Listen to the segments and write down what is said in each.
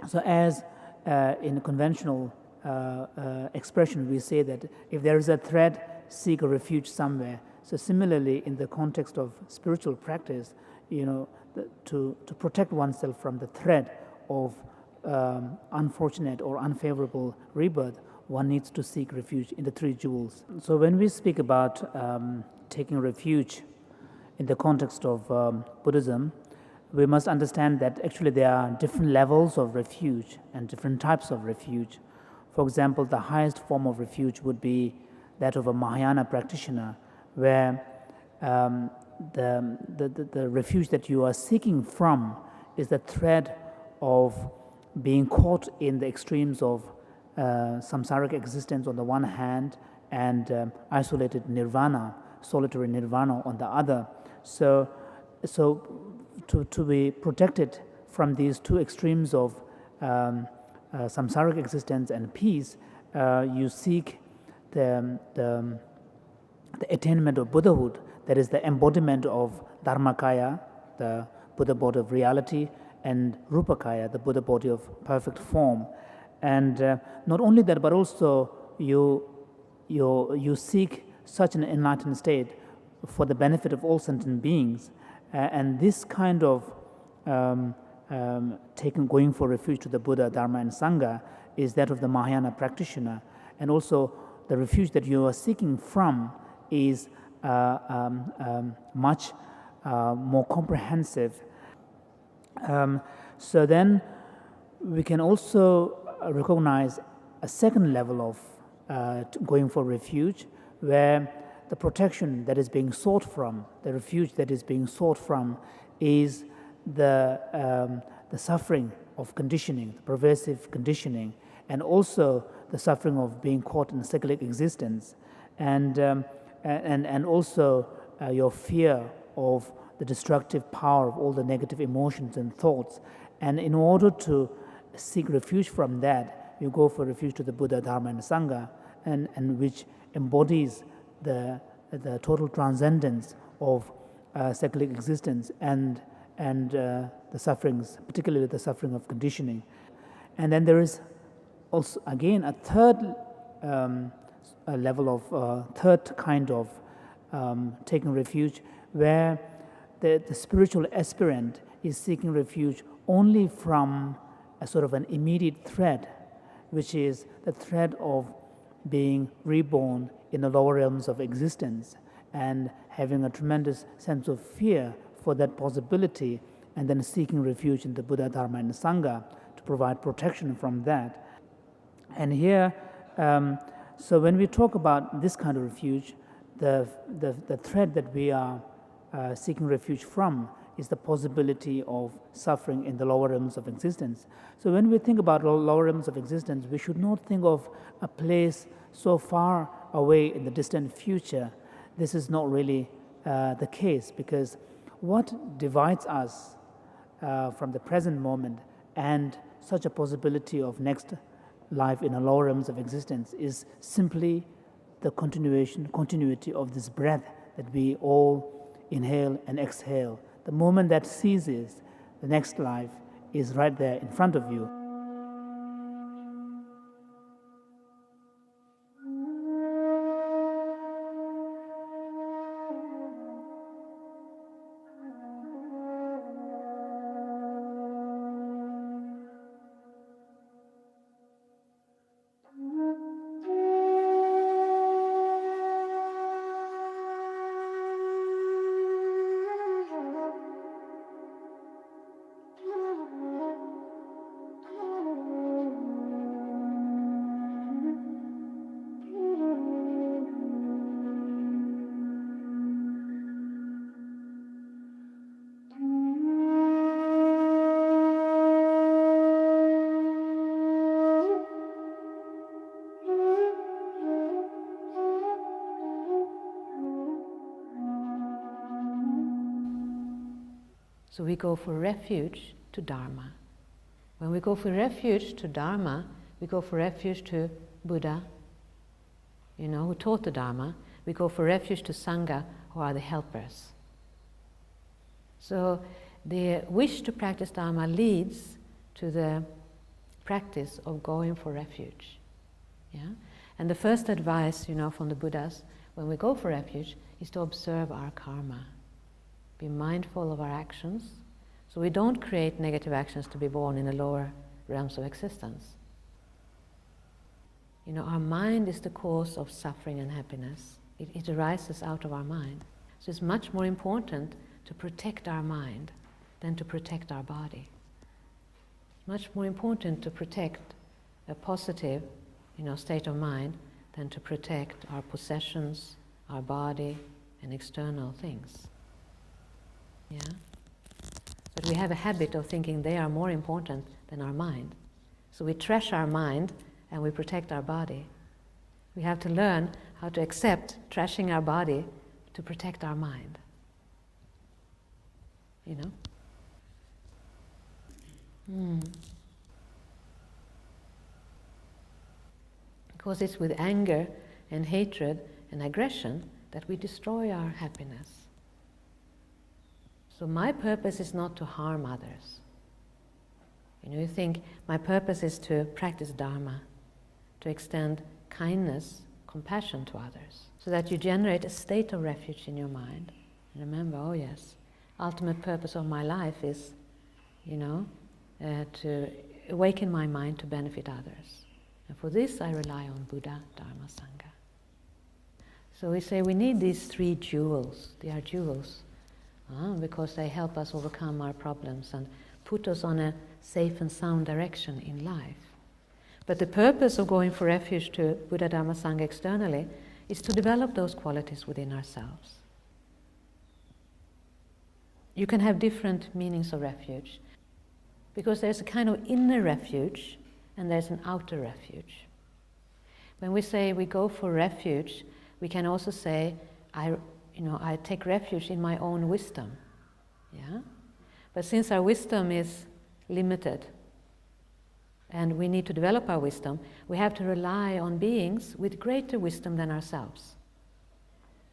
So as in conventional expression, we say that if there is a thread, seek a refuge somewhere. So similarly, in the context of spiritual practice, to protect oneself from the threat of unfortunate or unfavorable rebirth, one needs to seek refuge in the three jewels. So when we speak about taking refuge in the context of Buddhism, we must understand that actually there are different levels of refuge and different types of refuge. For example, the highest form of refuge would be that of a Mahayana practitioner, where the refuge that you are seeking from is the thread of being caught in the extremes of samsaric existence on the one hand and isolated nirvana, solitary nirvana on the other. So to be protected from these two extremes of samsaric existence and peace, you seek the attainment of Buddhahood, that is the embodiment of Dharmakaya, the Buddha body of reality, and Rupakaya, the Buddha body of perfect form. And not only that, but also you seek such an enlightened state for the benefit of all sentient beings. And this kind of going for refuge to the Buddha, Dharma, and Sangha is that of the Mahayana practitioner. And also the refuge that you are seeking from is much more comprehensive. So then we can also recognize a second level of going for refuge, where the protection that is being sought from, the refuge that is being sought from, is the suffering of conditioning, the pervasive conditioning, and also the suffering of being caught in cyclic existence, and also your fear of the destructive power of all the negative emotions and thoughts. And in order to seek refuge from that, you go for refuge to the Buddha, Dharma, and Sangha, and which embodies the total transcendence of cyclic existence and the sufferings, particularly the suffering of conditioning. And then there is also again a third level of third kind of taking refuge, where the spiritual aspirant is seeking refuge only from a sort of an immediate threat, which is the threat of being reborn in the lower realms of existence and having a tremendous sense of fear for that possibility, and then seeking refuge in the Buddha, Dharma, and Sangha to provide protection from that. And here, so when we talk about this kind of refuge, the threat that we are seeking refuge from is the possibility of suffering in the lower realms of existence. So when we think about lower realms of existence, we should not think of a place so far away in the distant future. This is not really the case, because what divides us from the present moment and such a possibility of next life in the lower realms of existence is simply the continuity of this breath that we all inhale and exhale. The moment that ceases, the next life is right there in front of you. So we go for refuge to Dharma. When we go for refuge to Dharma, we go for refuge to Buddha, who taught the Dharma. We go for refuge to Sangha, who are the helpers. So the wish to practice Dharma leads to the practice of going for refuge. Yeah? And the first advice, from the Buddhas, when we go for refuge, is to observe our karma. Be mindful of our actions, so we don't create negative actions to be born in the lower realms of existence. Our mind is the cause of suffering and happiness. It arises out of our mind. So it's much more important to protect our mind than to protect our body. It's much more important to protect a positive, state of mind than to protect our possessions, our body, and external things. Yeah? But we have a habit of thinking they are more important than our mind. So we trash our mind and we protect our body. We have to learn how to accept trashing our body to protect our mind. Because it's with anger and hatred and aggression that we destroy our happiness. So my purpose is not to harm others. You think my purpose is to practice Dharma, to extend kindness, compassion to others, so that you generate a state of refuge in your mind. And remember, oh yes, ultimate purpose of my life is, to awaken my mind to benefit others. And for this I rely on Buddha, Dharma, Sangha. So we say we need these three jewels. They are jewels because they help us overcome our problems and put us on a safe and sound direction in life. But the purpose of going for refuge to Buddha, Dharma, Sangha externally is to develop those qualities within ourselves. You can have different meanings of refuge, because there's a kind of inner refuge and there's an outer refuge. When we say we go for refuge, we can also say, I take refuge in my own wisdom. Yeah? But since our wisdom is limited and we need to develop our wisdom, we have to rely on beings with greater wisdom than ourselves.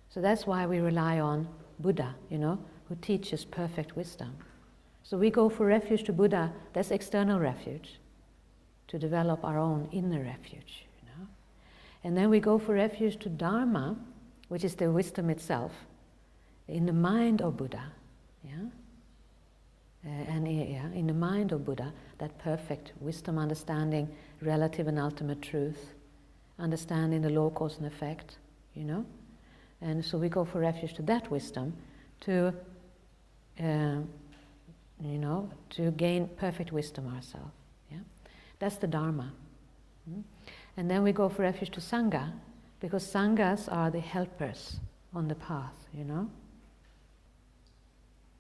So that's why we rely on Buddha, who teaches perfect wisdom. So we go for refuge to Buddha, that's external refuge, to develop our own inner refuge. And then we go for refuge to Dharma, which is the wisdom itself, in the mind of Buddha. In the mind of Buddha, that perfect wisdom, understanding relative and ultimate truth, understanding the law, cause and effect, And so we go for refuge to that wisdom to gain perfect wisdom ourselves. Yeah? That's the Dharma. And then we go for refuge to Sangha, because Sanghas are the helpers on the path,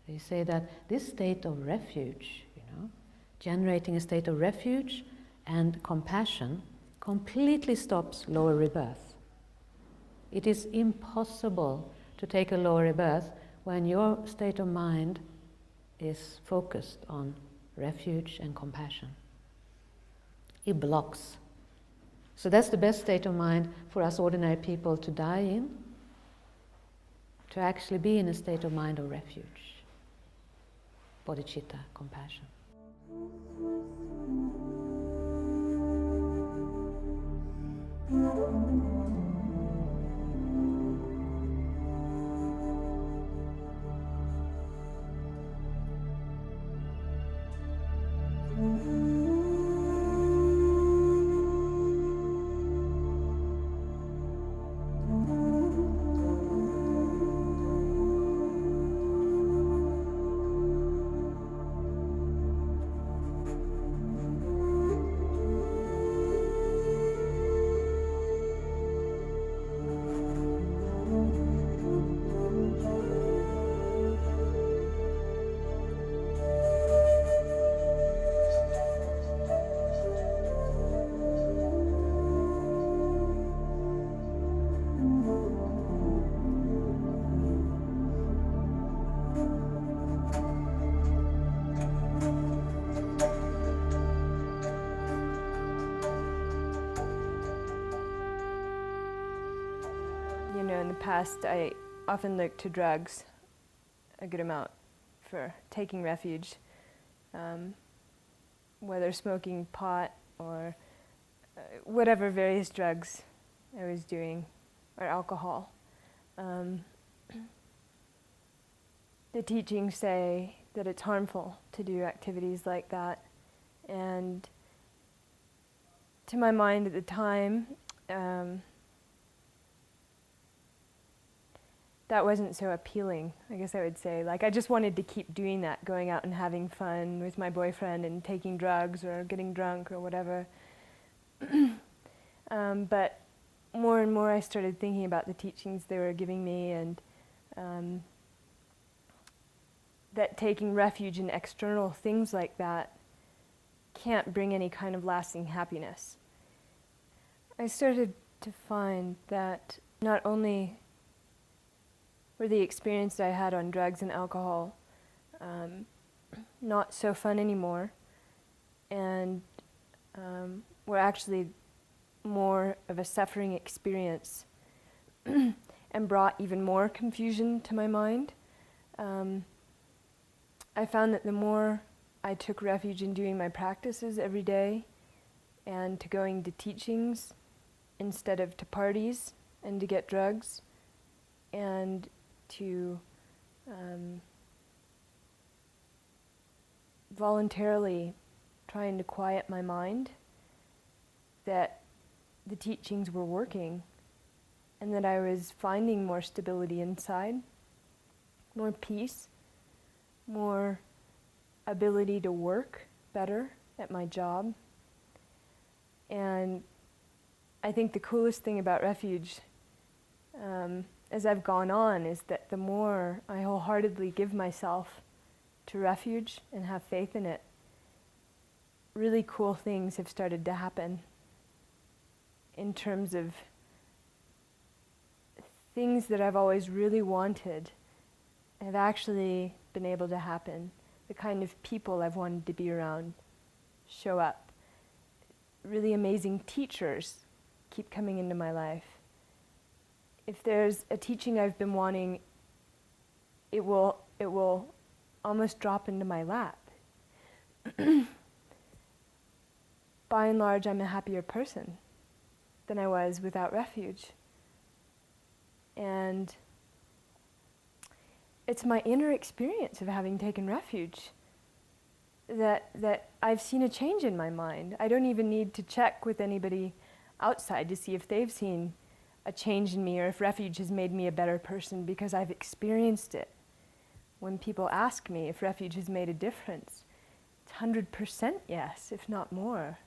They say that this state of refuge, generating a state of refuge and compassion completely stops lower rebirth. It is impossible to take a lower rebirth when your state of mind is focused on refuge and compassion. It blocks. So that's the best state of mind for us ordinary people to die in, to actually be in a state of mind of refuge. Bodhicitta, compassion. In the past, I often looked to drugs a good amount for taking refuge, whether smoking pot or whatever various drugs I was doing, or alcohol. The teachings say that it's harmful to do activities like that, and to my mind at the time, that wasn't so appealing, I guess I would say. Like, I just wanted to keep doing that, going out and having fun with my boyfriend and taking drugs or getting drunk or whatever. But more and more I started thinking about the teachings they were giving me, and that taking refuge in external things like that can't bring any kind of lasting happiness. I started to find that not only were the experiences I had on drugs and alcohol not so fun anymore, and were actually more of a suffering experience and brought even more confusion to my mind. I found that the more I took refuge in doing my practices every day and to going to teachings instead of to parties and to get drugs and to voluntarily trying to quiet my mind, that the teachings were working and that I was finding more stability inside, more peace, more ability to work better at my job. And I think the coolest thing about refuge, as I've gone on, is that the more I wholeheartedly give myself to refuge and have faith in it, really cool things have started to happen in terms of things that I've always really wanted have actually been able to happen. The kind of people I've wanted to be around show up. Really amazing teachers keep coming into my life. If there's a teaching I've been wanting, it will almost drop into my lap. By and large, I'm a happier person than I was without refuge. And it's my inner experience of having taken refuge that I've seen a change in my mind. I don't even need to check with anybody outside to see if they've seen a change in me or if refuge has made me a better person, because I've experienced it. When people ask me if refuge has made a difference, it's 100% yes, if not more.